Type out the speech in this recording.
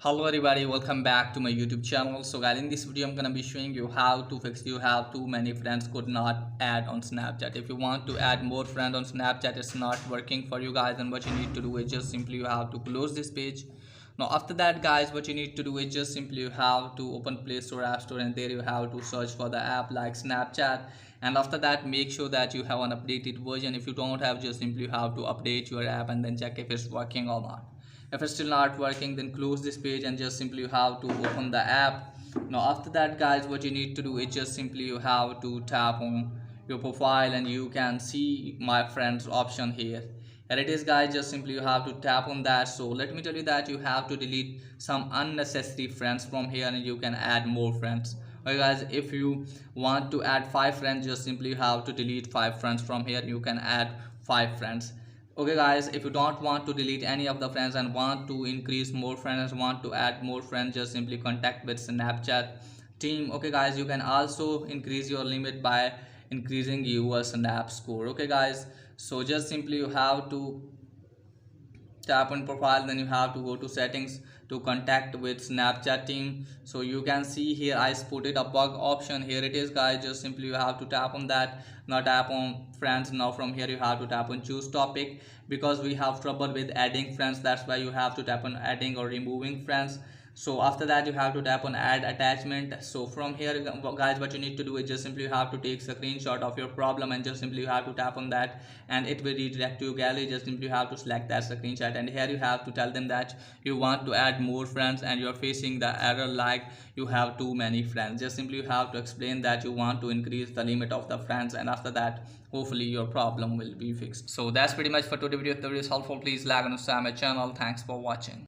Hello everybody, welcome back to my YouTube channel. So guys, in this video I'm gonna be showing you how to fix you have too many friends could not add on Snapchat. If you want to add more friends on Snapchat, it's not working for you guys, and what you need to do is just simply you have to close this page. Now after that guys, what you need to do is just simply you have to open Play Store, App Store, and there you have to search for the app like Snapchat. And after that, make sure that you have an updated version. If you don't have, just simply you have to update your app and then check if it's working or not. If it's still not working, then close this page and just simply you have to open the app. Now after that guys, what you need to do is just simply you have to tap on your profile and you can see my friends option here. Here it is guys, just simply you have to tap on that. So let me tell you that you have to delete some unnecessary friends from here and you can add more friends. Okay guys, if you want to add 5 friends, just simply you have to delete 5 friends from here. You can add 5 friends. Okay guys, if you don't want to delete any of the friends and want to increase more friends, want to add more friends, just simply contact with Snapchat team. Okay guys, you can also increase your limit by increasing your snap score. Okay guys, so just simply you have to tap on profile, then you have to go to settings to contact with Snapchat team. So you can see here I put it a bug option. Here it is guys, just simply you have to tap on that. Now tap on friends. Now from here you have to tap on choose topic, because we have trouble with adding friends, that's why you have to tap on adding or removing friends. So after that you have to tap on add attachment. So from here guys, what you need to do is just simply you have to take a screenshot of your problem and just simply you have to tap on that and it will redirect to your gallery. Just simply you have to select that screenshot and here you have to tell them that you want to add more friends and you're facing the error like you have too many friends. Just simply you have to explain that you want to increase the limit of the friends, and after that hopefully your problem will be fixed. So that's pretty much for today's video. If the video is helpful, please like and subscribe my channel. Thanks for watching.